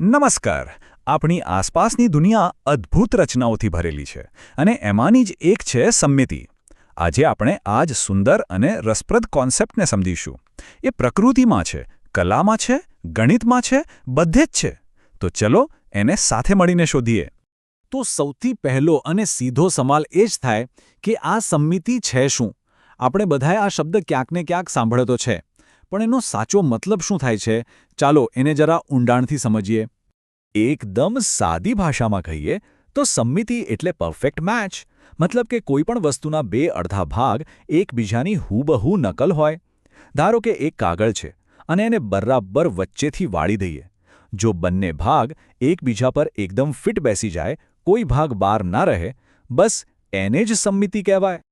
નમસ્કાર. આપણી આસપાસની દુનિયા અદ્ભુત રચનાઓથી ભરેલી છે અને એમાંની જ એક છે સમમિતિ. આજે આપણે આ જ સુંદર અને રસપ્રદ કોન્સેપ્ટને સમજીશું. એ પ્રકૃતિમાં છે, કલામાં છે, ગણિતમાં છે, બધે જ છે. તો ચલો એને સાથે મળીને શોધીએ. તો સૌથી પહેલો અને સીધો સવાલ એ જ થાય કે આ સમમિતિ છે શું? આપણે બધાએ આ શબ્દ ક્યાંક ને ક્યાંક સાંભળ્યો તો છે, પણ એનો સાચો મતલબ શું થાય છે? ચાલો એને જરા ઊંડાણથી સમજીએ. એકદમ સાદી ભાષામાં કહીએ તો સમમિતિ એટલે પરફેક્ટ મેચ. મતલબ કે કોઈપણ વસ્તુના બે અડધા ભાગ એકબીજાની હૂબહૂ નકલ હોય. ધારો કે એક કાગળ છે અને એને બરાબર વચ્ચેથી વાળી દઈએ. જો બંને ભાગ એકબીજા પર એકદમ ફિટ બેસી જાય, કોઈ ભાગ બહાર ના રહે, બસ એને જ સમમિતિ કહેવાય.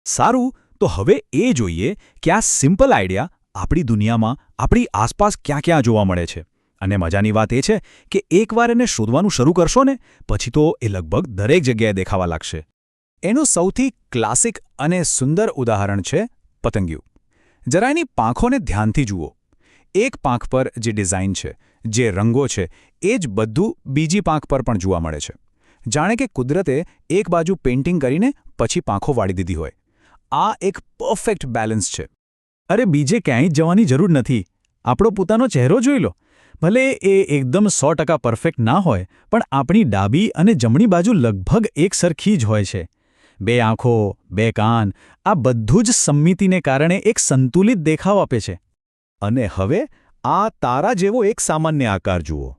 સારું, તો હવે એ જોઈએ કે આ સિમ્પલ આઈડિયા આપણી દુનિયામાં, આપણી આસપાસ ક્યાં ક્યાં જોવા મળે છે. અને મજાની વાત એ છે કે એકવાર એને શોધવાનું શરૂ કરશો ને, પછી તો એ લગભગ દરેક જગ્યાએ દેખાવા લાગશે. એનું સૌથી ક્લાસિક અને સુંદર ઉદાહરણ છે પતંગિયું. જરા એની પાંખોને ધ્યાનથી જુઓ. એક પાંખ પર જે ડિઝાઇન છે, જે રંગો છે, એ જ બધું બીજી પાંખ પર પણ જોવા મળે છે. જાણે કે કુદરતે એક બાજુ પેઇન્ટિંગ કરીને પછી પાંખો વાળી દીધી હોય. આ એક પરફેક્ટ બેલેન્સ છે. અરે બીજે ક્યાંય જવાની જરૂર નથી. આપણો પોતાનો ચહેરો જોઈ લો. ભલે એ એકદમ 100% પરફેક્ટ ના હોય, પણ આપણી ડાબી અને જમણી બાજુ લગભગ એક સરખી જ હોય છે. બે આંખો, બે કાન, આ બધું જ સમમિતિને કારણે એક સંતુલિત દેખાવ આપે છે. અને હવે આ તારા જેવો એક સામાન્ય આકાર જુઓ.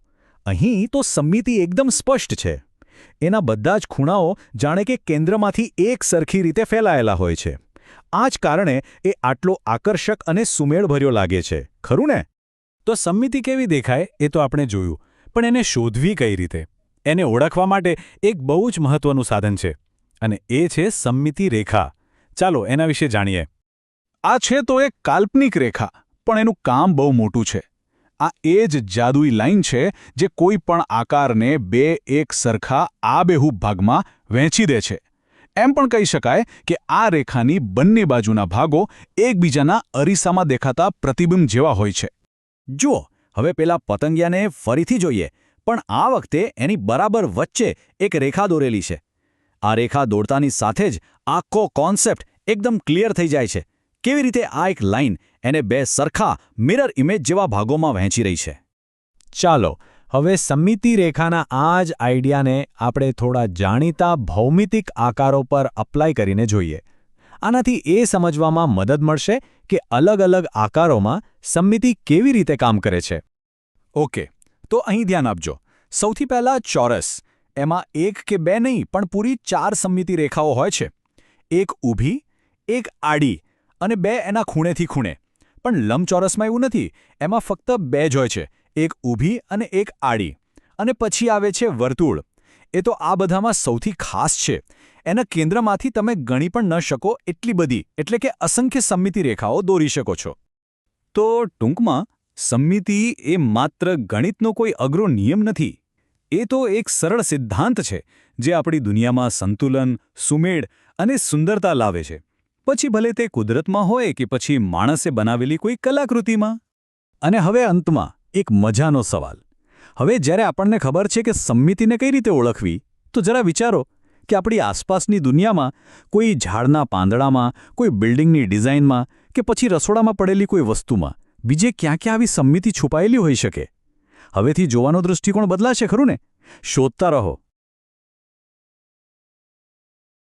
અહીં તો સમમિતિ એકદમ સ્પષ્ટ છે. એના બધા જ ખૂણાઓ જાણે કે કેન્દ્રમાંથી એક સરખી રીતે ફેલાયેલા હોય છે. આ જ કારણે એ આટલો આકર્ષક અને સુમેળભર્યો લાગે છે, ખરું ને? તો સમમિતિ કેવી દેખાય એ તો આપણે જોયું, પણ એને શોધવી કઈ રીતે? એને ઓળખવા માટે એક બહુ જ મહત્વનું સાધન છે, અને એ છે સમમિતિ રેખા. ચાલો એના વિશે જાણીએ. આ છે તો એક કાલ્પનિક રેખા, પણ એનું કામ બહુ મોટું છે. આ એ જ જાદુઈ લાઈન છે જે કોઈ પણ આકારને બે એક સરખા આબેહૂબ ભાગમાં વહેંચી દે છે. એમ પણ કહી શકાય કે આ રેખાની બંને બાજુના ભાગો એકબીજાના અરીસામાં દેખાતા પ્રતિબિંબ જેવા હોય છે. જુઓ, હવે પેલા પતંગિયાને ફરીથી જોઈએ, પણ આ વખતે એની બરાબર વચ્ચે એક રેખા દોરેલી છે. આ રેખા દોરતાની સાથે જ આખો કોન્સેપ્ટ એકદમ ક્લિયર થઈ જાય છે. કેવી રીતે આ એક લાઈન એને બે સરખા મિરર ઇમેજ જેવા ભાગોમાં વહેંચી રહી છે. ચાલો હવે સમમિતિ રેખાના આ જ આઈડિયાને આપણે થોડા જાણીતા ભૌમિતિક આકારો પર અપ્લાય કરીને જોઈએ. આનાથી એ સમજવામાં મદદ મળશે કે અલગ અલગ આકારોમાં સમમિતિ કેવી રીતે કામ કરે છે. ઓકે, તો અહીં ધ્યાન આપજો. સૌથી પહેલાં ચોરસ. એમાં એક કે બે નહીં, પણ પૂરી 4 સમમિતિ રેખાઓ હોય છે. એક ઊભી, એક આડી અને બે એના ખૂણેથી ખૂણે. પણ લંબચોરસમાં એવું નથી. એમાં ફક્ત બે જ હોય છે, એક ઊભી અને એક આડી. અને પછી આવે છે વર્તુળ. એ તો આ બધામાં સૌથી ખાસ છે. એના કેન્દ્રમાંથી તમે ગણી પણ ન શકો એટલી બધી, એટલે કે અસંખ્ય સમમિતિ રેખાઓ દોરી શકો છો. તો ટૂંકમાં સમમિતિ એ માત્ર ગણિતનો કોઈ અઘરો નિયમ નથી. એ તો એક સરળ સિદ્ધાંત છે જે આપણી દુનિયામાં સંતુલન, સુમેળ અને સુંદરતા લાવે છે. પછી ભલે તે કુદરતમાં હોય કે પછી માણસે બનાવેલી કોઈ કલાકૃતિમાં. અને હવે અંતમાં એક મજાનો સવાલ. હવે જ્યારે આપણને ખબર છે કે સમમિતિને કઈ રીતે ઓળખવી, તો જરા વિચારો કે આપણી આસપાસની દુનિયામાં કોઈ ઝાડના પાંદડામાં, કોઈ બિલ્ડિંગની ડિઝાઇનમાં કે પછી રસોડામાં પડેલી કોઈ વસ્તુમાં બીજે ક્યાં ક્યાં આવી સમમિતિ છુપાયેલી હોઈ શકે. હવેથી જોવાનો દૃષ્ટિકોણ બદલાશે, ખરું ને? શોધતા રહો,